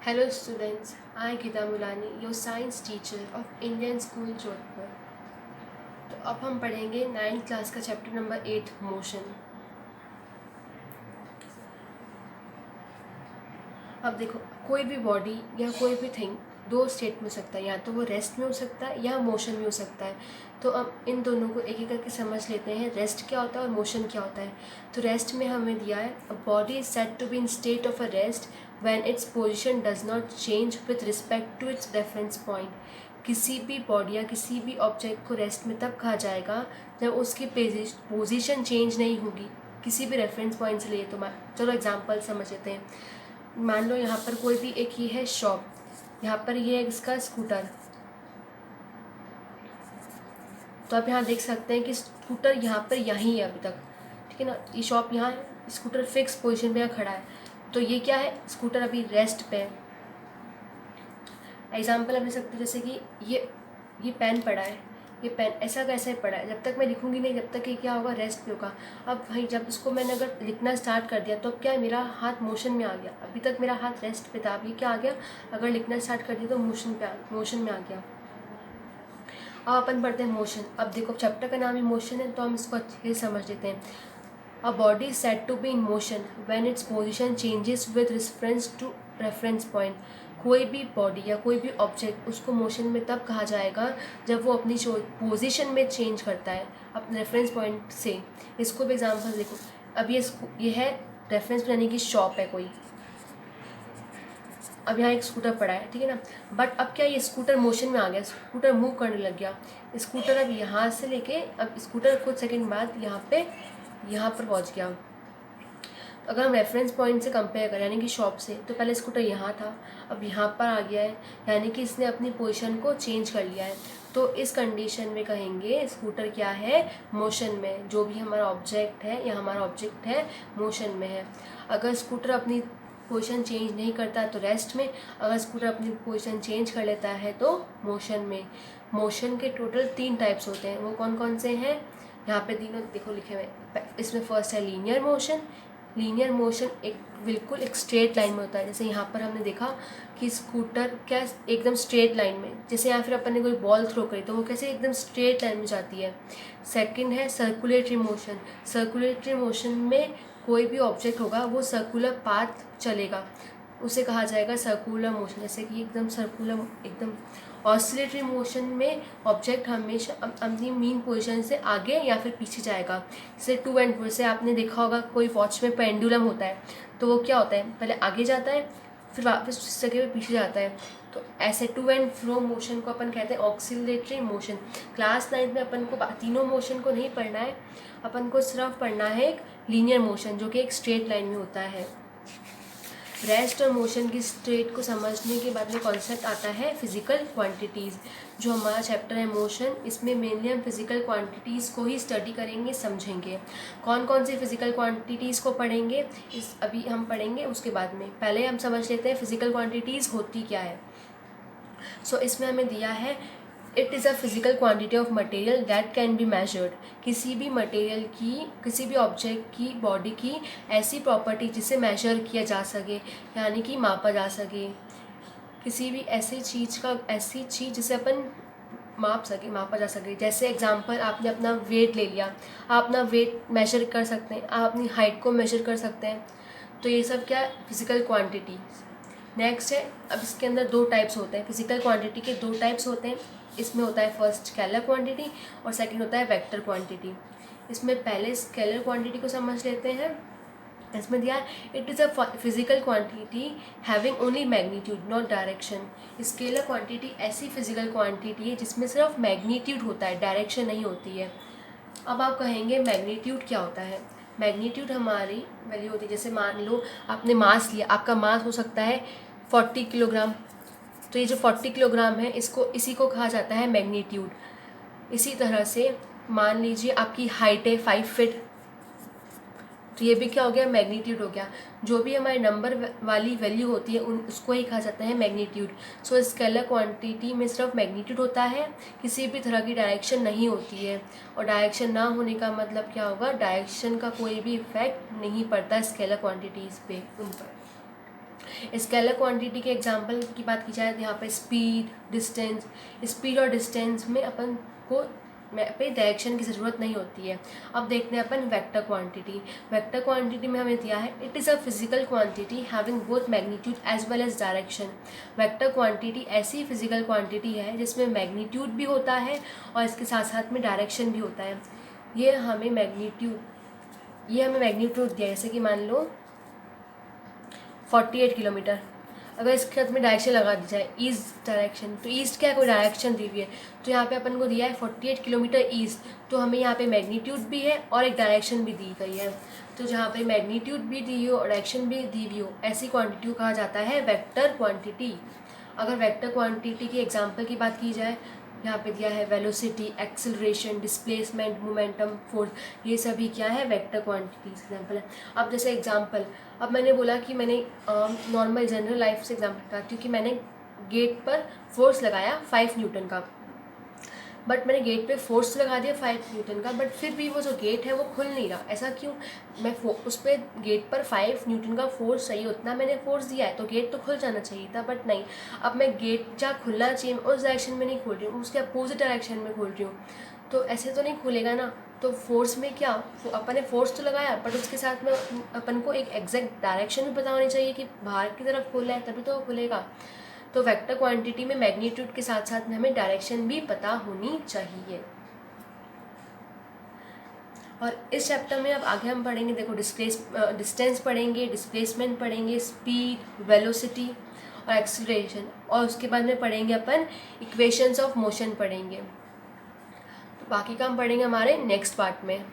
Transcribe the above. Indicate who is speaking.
Speaker 1: Hello students, I Gita Mulani, your science teacher of Indian School Jodhpur. तो अब हम पढ़ेंगे 9th क्लास का चैप्टर नंबर 8 मोशन। अब देखो, कोई भी बॉडी या कोई भी थिंग दो स्टेट में हो सकता है, या तो वो रेस्ट में हो सकता है या मोशन में हो सकता है। तो अब इन दोनों को एक एक करके समझ लेते हैं, रेस्ट क्या होता है और मोशन क्या होता है। तो रेस्ट में हमें दिया है, a body is said to be in state of a rest when its position does not change with respect to its reference point. किसी भी बॉडी या किसी भी ऑब्जेक्ट को रेस्ट में तब कहा जाएगा जब उसकी पोजीशन चेंज नहीं होगी किसी भी रेफरेंस पॉइंट से लिए। तो चलो एग्जांपल समझ लेते हैं। मान लो यहाँ पर कोई भी एक ये है शॉप, यहाँ पर ये है इसका स्कूटर। तो आप यहाँ देख सकते हैं कि स्कूटर यहाँ पर यहीं है अभी तक, ठीक है ना। ये शॉप यहाँ, स्कूटर फिक्स पोजीशन पे यहाँ खड़ा है। तो ये क्या है, स्कूटर अभी रेस्ट पे है। एग्जाम्पल आप ले सकते हैं, जैसे कि ये पेन पड़ा है, ये पेन ऐसा कैसे पड़ा है, जब तक मैं लिखूंगी नहीं जब तक ये क्या होगा, रेस्ट पे होगा। अब भाई जब इसको मैंने अगर लिखना स्टार्ट कर दिया तो अब क्या है, मेरा हाथ मोशन में आ गया। अभी तक मेरा हाथ रेस्ट पे था, अब ये क्या आ गया, अगर लिखना स्टार्ट कर दिया तो मोशन में आ गया। अब अपन पढ़ते हैं मोशन। अब देखो चैप्टर का नाम ही मोशन है, तो हम इसको अच्छे से समझ लेते हैं। A body is said to be in motion when its position changes with reference to reference point. कोई भी बॉडी या कोई भी ऑब्जेक्ट, उसको मोशन में तब कहा जाएगा जब वो अपनी पोजीशन में चेंज करता है अपने रेफरेंस पॉइंट से। इसको भी एग्जाम्पल देखो। अब ये है रेफरेंस यानी कि शॉप है कोई। अब यहाँ एक स्कूटर पड़ा है, ठीक है ना। बट अब क्या, ये स्कूटर मोशन में आ गया, स्कूटर मूव करने लग गया। स्कूटर अब यहाँ से लेके अब स्कूटर कुछ सेकंड बाद यहाँ पर पहुँच गया। अगर हम रेफरेंस पॉइंट से कंपेयर करें यानी कि शॉप से, तो पहले स्कूटर यहाँ था, अब यहाँ पर आ गया है, यानी कि इसने अपनी पोजीशन को चेंज कर लिया है। तो इस कंडीशन में कहेंगे स्कूटर क्या है, मोशन में। जो भी हमारा ऑब्जेक्ट है या हमारा ऑब्जेक्ट है मोशन में है। अगर स्कूटर अपनी पोजीशन चेंज नहीं करता तो रेस्ट में, अगर स्कूटर अपनी पोजीशन चेंज कर लेता है तो मोशन में। मोशन के टोटल 3 टाइप्स होते हैं, वो कौन कौन से हैं, यहाँ पे तीनों देखो लिखे हुए। इसमें फर्स्ट है लीनियर मोशन। लीनियर मोशन बिल्कुल एक स्ट्रेट लाइन में होता है। जैसे यहाँ पर हमने देखा कि स्कूटर क्या एकदम स्ट्रेट लाइन में, जैसे यहाँ फिर अपन ने कोई बॉल थ्रो करी तो वो कैसे एकदम स्ट्रेट लाइन में जाती है। सेकंड है सर्कुलेटरी मोशन। सर्कुलेटरी मोशन में कोई भी ऑब्जेक्ट होगा वो सर्कुलर पाथ चलेगा, उसे कहा जाएगा सर्कुलर मोशन। जैसे कि एकदम सर्कुलर, एकदम। ऑसिलेटरी मोशन में ऑब्जेक्ट हमेशा अपनी मीन पोजीशन से आगे या फिर पीछे जाएगा। जैसे टू एंड फ्रो से आपने देखा होगा, कोई वॉच में पेंडुलम होता है तो वो क्या होता है, पहले आगे जाता है फिर वापस उस जगह पे पीछे जाता है। तो ऐसे टू एंड फ्रो मोशन को अपन कहते हैं ऑक्सिलेटरी मोशन। क्लास 9 में अपन को तीनों मोशन को नहीं पढ़ना है, अपन को सिर्फ पढ़ना है एक लीनियर मोशन जो कि एक स्ट्रेट लाइन में होता है। रेस्ट और मोशन की स्टेट को समझने के बाद में कॉन्सेप्ट आता है फिजिकल क्वांटिटीज़। जो हमारा चैप्टर है मोशन, इसमें मेनली हम फिजिकल क्वांटिटीज़ को ही स्टडी करेंगे, समझेंगे। कौन कौन सी फिजिकल क्वांटिटीज़ को पढ़ेंगे अभी हम पढ़ेंगे उसके बाद में। पहले हम समझ लेते हैं फिजिकल क्वांटिटीज़ होती क्या है। सो इसमें हमें दिया है, it is a physical quantity of material that can be measured. किसी भी मटेरियल की, किसी भी ऑब्जेक्ट की, बॉडी की ऐसी प्रॉपर्टी जिसे मेजर किया जा सके यानी कि मापा जा सके। किसी भी ऐसी चीज़ जिसे अपन मापा जा सके। जैसे एग्जांपल, आपने अपना वेट ले लिया, आप अपना वेट मेजर कर सकते हैं, आप अपनी हाइट को मेजर कर सकते हैं। तो ये सब क्या है, फिजिकल क्वांटिटी। नेक्स्ट है, अब इसके अंदर 2 टाइप्स होते हैं, फिजिकल क्वांटिटी के 2 टाइप्स होते हैं। इसमें होता है फर्स्ट स्केलर क्वांटिटी और सेकंड होता है वेक्टर क्वांटिटी। इसमें पहले स्केलर क्वांटिटी को समझ लेते हैं। इसमें दिया है, it is a physical quantity having only magnitude not direction. Scalar quantity ऐसी फिजिकल क्वांटिटी है जिसमें सिर्फ मैग्नीट्यूड होता है, डायरेक्शन नहीं होती है। अब आप कहेंगे मैग्नीट्यूड क्या होता है। मैग्नीट्यूड हमारी वैल्यू होती है, जैसे मान लो आपने मास लिया, आपका मास हो सकता है 40 किलोग्राम। तो ये जो 40 किलोग्राम है, इसी को कहा जाता है मैग्नीट्यूड। इसी तरह से मान लीजिए आपकी हाइट है 5 फीट, तो ये भी क्या हो गया, मैग्नीट्यूड हो गया। जो भी हमारे नंबर वाली वैल्यू होती है उसको ही कहा जाता है मैग्नीट्यूड। सो स्केलर क्वांटिटी में सिर्फ मैग्नीट्यूड होता है, किसी भी तरह की डायरेक्शन नहीं होती है। और डायरेक्शन ना होने का मतलब क्या होगा, डायरेक्शन का कोई भी इफेक्ट नहीं पड़ता स्केलर क्वांटिटीज़ पे, उन पर। स्केलर क्वांटिटी के एग्जांपल की बात की जाए तो यहाँ पे स्पीड और डिस्टेंस में अपन को पे डायरेक्शन की ज़रूरत नहीं होती है। अब देखते हैं अपन वेक्टर क्वांटिटी। वेक्टर क्वांटिटी में हमें दिया है it is a physical quantity having both magnitude as well as direction. Vector quantity ऐसी फिजिकल क्वांटिटी है जिसमें मैग्नीट्यूड भी होता है और इसके साथ साथ में डायरेक्शन भी होता है। ये हमें मैग्नीट्यूड दिया है, जैसे कि मान लो 48 किलोमीटर। अगर इसके साथ में डायरेक्शन लगा दी जाए ईस्ट डायरेक्शन, तो ईस्ट क्या है, कोई डायरेक्शन दी हुई है, तो यहाँ पे अपन को दिया है 48 किलोमीटर ईस्ट, तो हमें यहाँ पे मैग्नीट्यूड भी है और एक डायरेक्शन भी दी गई है। तो जहाँ पे मैग्नीट्यूड भी दी हो और डायरेक्शन भी दी हुई हो, ऐसी क्वांटिटी को कहा जाता है वेक्टर क्वांटिटी। अगर वेक्टर क्वांटिटी की एग्जाम्पल की बात की जाए, यहाँ पे दिया है velocity, acceleration, displacement, momentum, force, ये सभी क्या है, वेक्टर क्वांटिटी एग्जाम्पल है। अब जैसे एग्जाम्पल, अब मैंने बोला कि मैंने नॉर्मल जनरल लाइफ से एग्जाम्पल बताती हूँ कि मैंने गेट पर फोर्स लगाया 5 न्यूटन का, बट मैंने गेट पे फोर्स लगा दिया 5 न्यूटन का, बट फिर भी वो जो गेट है वो खुल नहीं रहा। ऐसा क्यों? मैं उस पर गेट पर 5 न्यूटन का फोर्स चाहिए, उतना मैंने फोर्स दिया है तो गेट तो खुल जाना चाहिए था, बट नहीं। अब मैं गेट जहाँ खुलना चाहिए उस डायरेक्शन में नहीं खोल रही हूँ, उसके अपोजिट डायरेक्शन में खोल रही हूँ, तो ऐसे तो नहीं खुलेगा ना। तो फोर्स में क्या, अपन ने फोर्स तो लगाया, बट उसके साथ में अपन को एक एग्जैक्ट डायरेक्शन भी पता होनी चाहिए कि बाहर की तरफ खुला है तभी तो खुलेगा। तो वेक्टर क्वांटिटी में मैग्नीट्यूड के साथ साथ में हमें डायरेक्शन भी पता होनी चाहिए। और इस चैप्टर में अब आगे हम पढ़ेंगे, देखो डिस्टेंस पढ़ेंगे, डिस्प्लेसमेंट पढ़ेंगे, स्पीड, वेलोसिटी और एक्सीलरेशन, और उसके बाद में पढ़ेंगे अपन इक्वेशंस ऑफ मोशन पढ़ेंगे। तो बाकी का हम पढ़ेंगे हमारे नेक्स्ट पार्ट में।